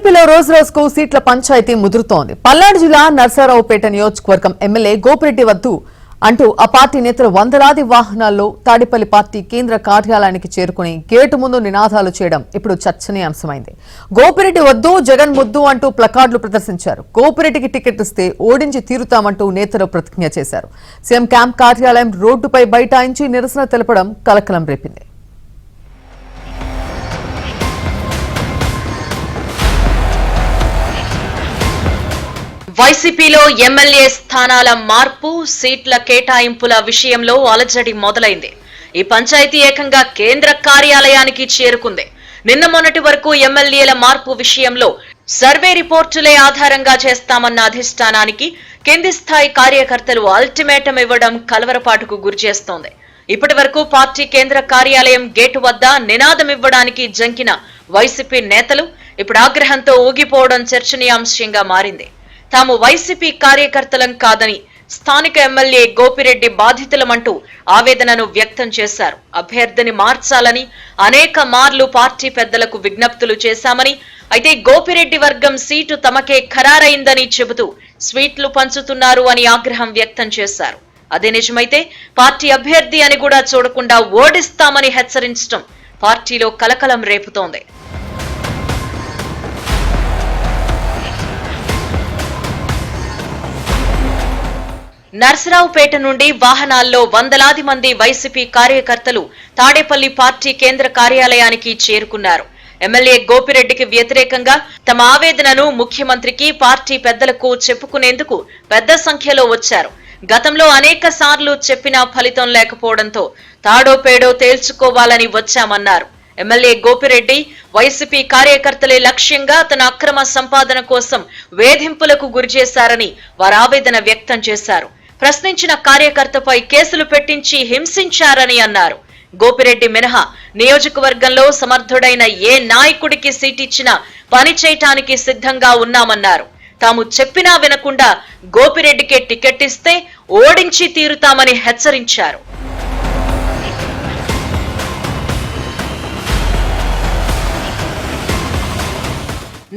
ఏపీలో రోజు రోజుకు సీట్ల పంచాయతీ ముదురుతోంది. పల్నాడు జిల్లా నర్సారావుపేట నియోజకవర్గం ఎమ్మెల్యే గోపిరెడ్డి వద్దు అంటూ ఆ పార్టీ నేతలు వందలాది వాహనాల్లో తాడేపల్లి పార్టీ కేంద్ర కార్యాలయానికి చేరుకుని గేటు ముందు నినాదాలు చేయడం ఇప్పుడు చర్చనీయాంశమైంది. గోపిరెడ్డి వద్దు, జగన్ ముద్దు అంటూ ప్లకార్డులు ప్రదర్శించారు. గోపిరెడ్డికి టికెట్ ఇస్తే ఓడించి తీరుతామంటూ నేతలు ప్రతిజ్ఞ చేశారు. సీఎం క్యాంప్ కార్యాలయం రోడ్డుపై బైఠాయించి నిరసన తెలపడం కలకలం రేపింది. వైసీపీలో ఎమ్మెల్యే స్థానాల మార్పు, సీట్ల కేటాయింపుల విషయంలో అలజడి మొదలైంది. ఈ పంచాయతీ ఏకంగా కేంద్ర కార్యాలయానికి చేరుకుంది. నిన్న మొన్నటి వరకు ఎమ్మెల్యేల మార్పు విషయంలో సర్వే రిపోర్టులే ఆధారంగా చేస్తామన్న అధిష్టానానికి కింది స్థాయి కార్యకర్తలు అల్టిమేటం ఇవ్వడం కలవరపాటుకు గురిచేస్తోంది. ఇప్పటి వరకు పార్టీ కేంద్ర కార్యాలయం గేటు వద్ద నినాదం ఇవ్వడానికి జంకిన వైసీపీ నేతలు ఇప్పుడు ఆగ్రహంతో ఊగిపోవడం చర్చనీయాంశంగా మారింది. తాము వైసీపీ కార్యకర్తలం కాదని, స్థానిక ఎమ్మెల్యే గోపిరెడ్డి బాధితులమంటూ ఆవేదనను వ్యక్తం చేశారు. అభ్యర్థిని మార్చాలని అనేక మార్లు పార్టీ పెద్దలకు విజ్ఞప్తులు చేశామని, అయితే గోపిరెడ్డి వర్గం సీటు తమకే ఖరారైందని చెబుతూ స్వీట్లు పంచుతున్నారు అని ఆగ్రహం వ్యక్తం చేశారు. అదే నిజమైతే పార్టీ అభ్యర్థి అని కూడా చూడకుండా ఓడిస్తామని హెచ్చరించడం పార్టీలో కలకలం రేపుతోంది. నర్సరావుపేట నుండి వాహనాల్లో వందలాది మంది వైసీపీ కార్యకర్తలు తాడేపల్లి పార్టీ కేంద్ర కార్యాలయానికి చేరుకున్నారు. ఎమ్మెల్యే గోపిరెడ్డికి వ్యతిరేకంగా తమ ఆవేదనను ముఖ్యమంత్రికి, పార్టీ పెద్దలకు చెప్పుకునేందుకు పెద్ద సంఖ్యలో వచ్చారు. గతంలో అనేక సార్లు చెప్పినా ఫలితం లేకపోవడంతో తాడో పేడో తేల్చుకోవాలని వచ్చామన్నారు. ఎమ్మెల్యే గోపిరెడ్డి వైసీపీ కార్యకర్తలే లక్ష్యంగా తన అక్రమ సంపాదన కోసం వేధింపులకు గురిచేశారని వారు ఆవేదన వ్యక్తం చేశారు. ప్రశ్నించిన కార్యకర్తపై కేసులు పెట్టించి హింసించారని అన్నారు. గోపిరెడ్డి మినహా నియోజకవర్గంలో సమర్థుడైన ఏ నాయకుడికి సీటిచ్చినా పని చేయటానికి సిద్ధంగా ఉన్నామన్నారు. తాము చెప్పినా వినకుండా గోపిరెడ్డికే టికెట్ ఇస్తే ఓడించి తీరుతామని హెచ్చరించారు.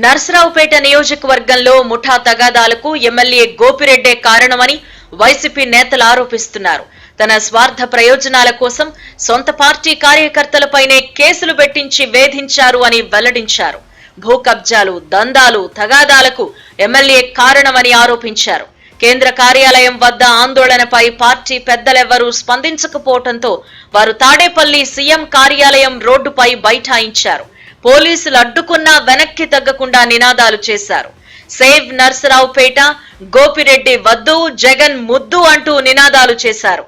నర్సరావుపేట నియోజకవర్గంలో ముఠా తగాదాలకు ఎమ్మెల్యే గోపిరెడ్డే కారణమని వైసీపీ నేతలు ఆరోపిస్తున్నారు. తన స్వార్థ ప్రయోజనాల కోసం సొంత పార్టీ కార్యకర్తలపైనే కేసులు పెట్టించి వేధించారు అని వెల్లడించారు. భూ కబ్జాలు, దందాలు, తగాదాలకు ఎమ్మెల్యే కారణమని ఆరోపించారు. కేంద్ర కార్యాలయం వద్ద ఆందోళనపై పార్టీ పెద్దలెవ్వరూ స్పందించకపోవడంతో వారు తాడేపల్లి సీఎం కార్యాలయం రోడ్డుపై బైఠాయించారు. పోలీసులు అడ్డుకున్నా వెనక్కి తగ్గకుండా నినాదాలు చేశారు. సేవ్ నర్సరావుపేట, గోపిరెడ్డి వద్దు, జగన్ ముద్దు అంటూ నినాదాలు చేశారు.